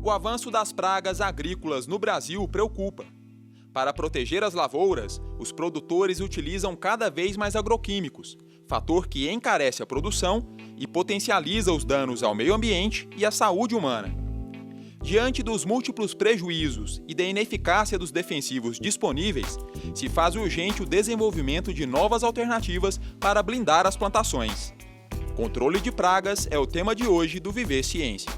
O avanço das pragas agrícolas no Brasil preocupa. Para proteger as lavouras, os produtores utilizam cada vez mais agroquímicos, fator que encarece a produção e potencializa os danos ao meio ambiente e à saúde humana. Diante dos múltiplos prejuízos e da ineficácia dos defensivos disponíveis, se faz urgente o desenvolvimento de novas alternativas para blindar as plantações. Controle de pragas é o tema de hoje do Viver Ciência.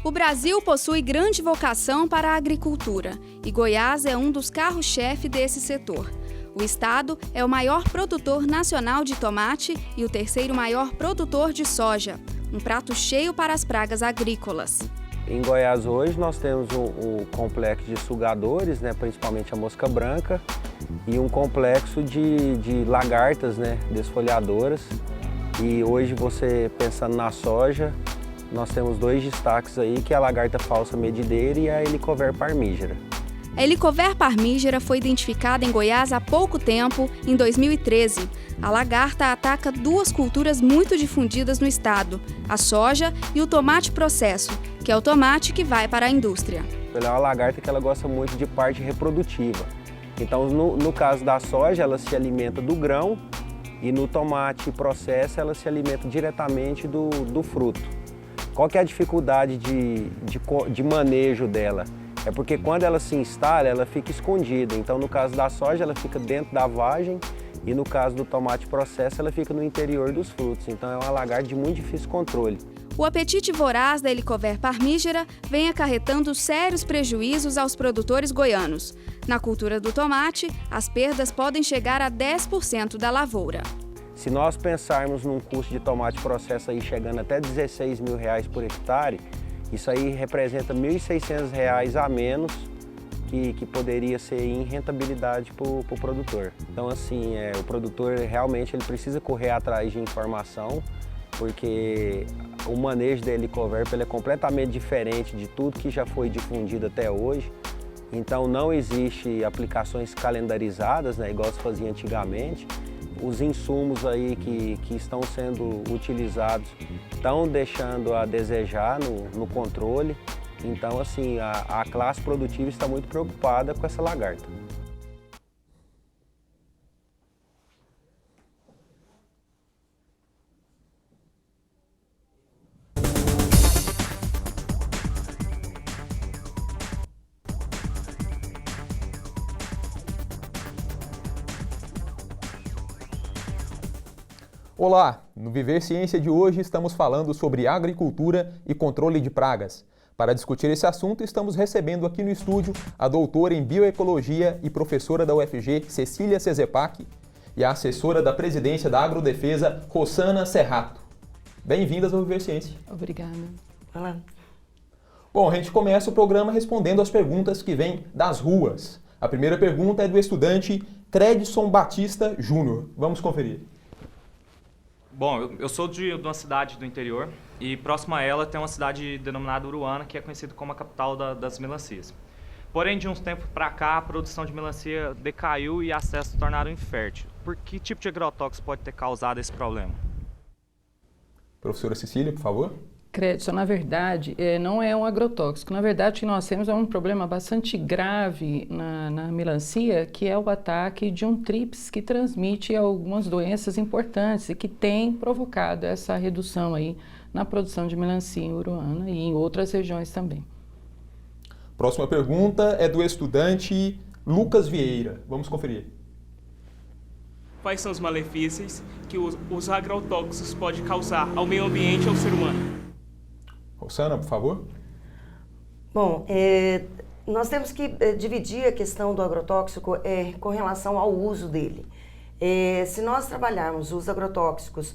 O Brasil possui grande vocação para a agricultura e Goiás é um dos carros-chefe desse setor. O estado é o maior produtor nacional de tomate e o terceiro maior produtor de soja, um prato cheio para as pragas agrícolas. Em Goiás hoje nós temos um complexo de sugadores, principalmente a mosca branca, e um complexo de lagartas, desfolhadoras. E hoje você pensando na soja, nós temos dois destaques aí, que é a lagarta falsa medideira e a Helicover parmígera. A Helicover parmígera foi identificada em Goiás há pouco tempo, em 2013. A lagarta ataca duas culturas muito difundidas no estado, a soja e o tomate processo, que é o tomate que vai para a indústria. Ela é uma lagarta que ela gosta muito de parte reprodutiva. Então, no caso da soja, ela se alimenta do grão e no tomate processo, ela se alimenta diretamente do fruto. Qual que é a dificuldade de manejo dela? É porque quando ela se instala, ela fica escondida. Então, no caso da soja, ela fica dentro da vagem e no caso do tomate processo, ela fica no interior dos frutos. Então, é uma lagarta de muito difícil controle. O apetite voraz da Helicover parmígera vem acarretando sérios prejuízos aos produtores goianos. Na cultura do tomate, as perdas podem chegar a 10% da lavoura. Se nós pensarmos num custo de tomate processo aí chegando até R$16 mil por hectare, isso aí representa R$ 1.600 a menos que poderia ser em rentabilidade para o produtor. Então, assim, o produtor realmente ele precisa correr atrás de informação, porque o manejo da Helicover é completamente diferente de tudo que já foi difundido até hoje. Então, não existe aplicações calendarizadas, igual se fazia antigamente. Os insumos aí que estão sendo utilizados estão deixando a desejar no controle. Então, assim, a classe produtiva está muito preocupada com essa lagarta. Olá! No Viver Ciência de hoje estamos falando sobre agricultura e controle de pragas. Para discutir esse assunto, estamos recebendo aqui no estúdio a doutora em bioecologia e professora da UFG, Cecília Cezepac, e a assessora da presidência da Agrodefesa, Rossana Serrato. Bem-vindas ao Viver Ciência. Obrigada. Olá. Bom, a gente começa o programa respondendo as perguntas que vêm das ruas. A primeira pergunta é do estudante Credson Batista Júnior. Vamos conferir. Bom, eu sou de uma cidade do interior e próximo a ela tem uma cidade denominada Uruana, que é conhecida como a capital das melancias. Porém, de uns tempos para cá, a produção de melancia decaiu e as terras se tornaram inférteis. Por que tipo de agrotóxico pode ter causado esse problema? Professora Cecília, por favor. Credson, na verdade, não é um agrotóxico. Na verdade, o que nós temos é um problema bastante grave na melancia, que é o ataque de um trips que transmite algumas doenças importantes e que tem provocado essa redução aí na produção de melancia em Uruana e em outras regiões também. Próxima pergunta é do estudante Lucas Vieira. Vamos conferir. Quais são os malefícios que os agrotóxicos podem causar ao meio ambiente e ao ser humano? Rossana, por favor. Bom, nós temos que dividir a questão do agrotóxico com relação ao uso dele. Se nós trabalharmos os agrotóxicos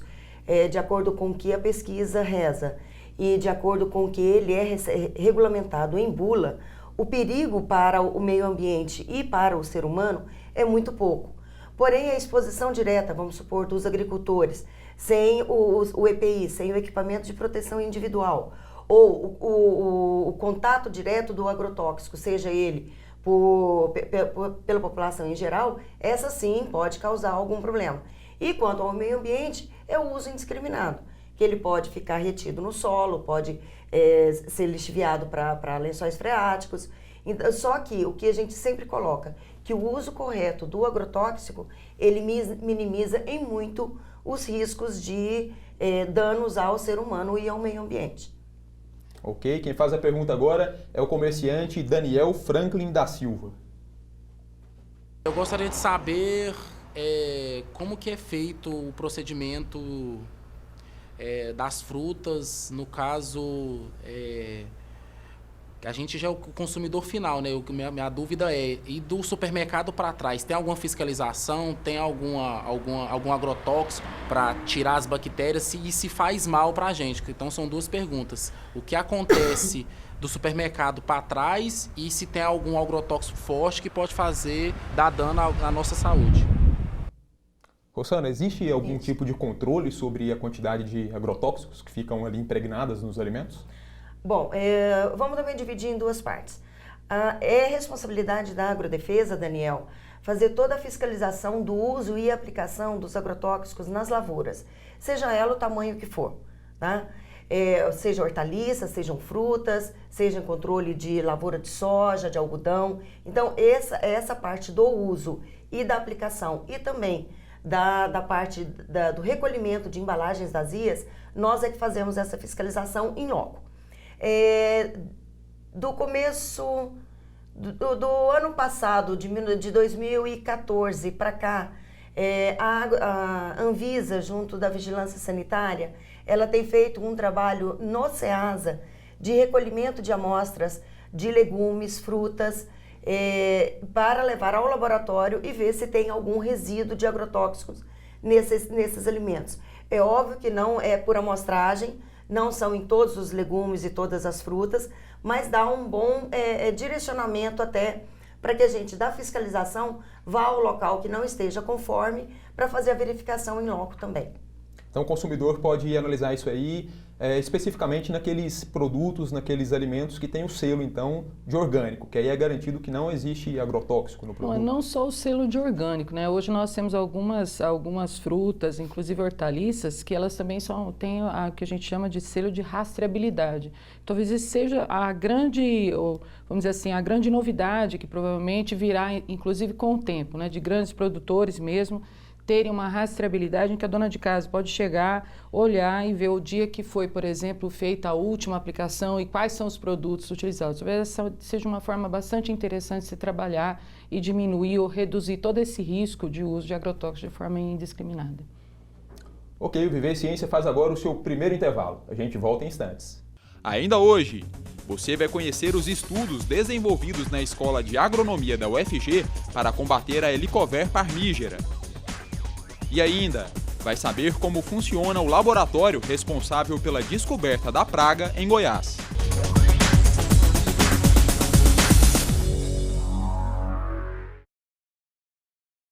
de acordo com o que a pesquisa reza e de acordo com o que ele é regulamentado em bula, o perigo para o meio ambiente e para o ser humano é muito pouco. Porém, a exposição direta, vamos supor, dos agricultores, sem o EPI, sem o equipamento de proteção individual, ou o contato direto do agrotóxico, seja ele pela população em geral, essa sim pode causar algum problema. E quanto ao meio ambiente, é o uso indiscriminado, que ele pode ficar retido no solo, pode ser lixiviado para lençóis freáticos. Então, só que o que a gente sempre coloca, que o uso correto do agrotóxico, ele minimiza em muito os riscos de danos ao ser humano e ao meio ambiente. Ok, quem faz a pergunta agora é o comerciante Daniel Franklin da Silva. Eu gostaria de saber como que é feito o procedimento das frutas, no caso, a gente já é o consumidor final, né? Minha dúvida é, e do supermercado para trás, tem alguma fiscalização, tem algum agrotóxico para tirar as bactérias e se faz mal para a gente? Então são duas perguntas. O que acontece do supermercado para trás e se tem algum agrotóxico forte que pode dar dano à nossa saúde? Rosana, existe algum tipo de controle sobre a quantidade de agrotóxicos que ficam ali impregnadas nos alimentos? Bom, vamos também dividir em duas partes. É responsabilidade da Agrodefesa, Daniel, fazer toda a fiscalização do uso e aplicação dos agrotóxicos nas lavouras, seja ela o tamanho que for, tá? Seja hortaliças, sejam frutas, seja controle de lavoura de soja, de algodão. Então, essa parte do uso e da aplicação e também da parte do recolhimento de embalagens vazias, nós é que fazemos essa fiscalização in loco. Do começo do ano passado, de 2014 para cá, a Anvisa, junto da Vigilância Sanitária, ela tem feito um trabalho no SEASA de recolhimento de amostras de legumes, frutas, para levar ao laboratório e ver se tem algum resíduo de agrotóxicos nesses alimentos. É óbvio que não é por amostragem, não são em todos os legumes e todas as frutas, mas dá um bom direcionamento até para que a gente, da fiscalização, vá ao local que não esteja conforme para fazer a verificação in loco também. Então o consumidor pode analisar isso aí especificamente naqueles produtos, naqueles alimentos que tem o selo, então, de orgânico, que aí é garantido que não existe agrotóxico no produto. Não só o selo de orgânico, né? Hoje nós temos algumas frutas, inclusive hortaliças, que elas também têm o que a gente chama de selo de rastreabilidade. Talvez isso seja a grande, vamos dizer assim, a grande novidade que provavelmente virá, inclusive com o tempo, né? De grandes produtores mesmo, terem uma rastreabilidade em que a dona de casa pode chegar, olhar e ver o dia que foi, por exemplo, feita a última aplicação e quais são os produtos utilizados. Talvez essa seja uma forma bastante interessante de se trabalhar e diminuir ou reduzir todo esse risco de uso de agrotóxicos de forma indiscriminada. Ok, o Viver Ciência faz agora o seu primeiro intervalo. A gente volta em instantes. Ainda hoje, você vai conhecer os estudos desenvolvidos na Escola de Agronomia da UFG para combater a Helicover parmígera. E ainda, vai saber como funciona o laboratório responsável pela descoberta da praga em Goiás.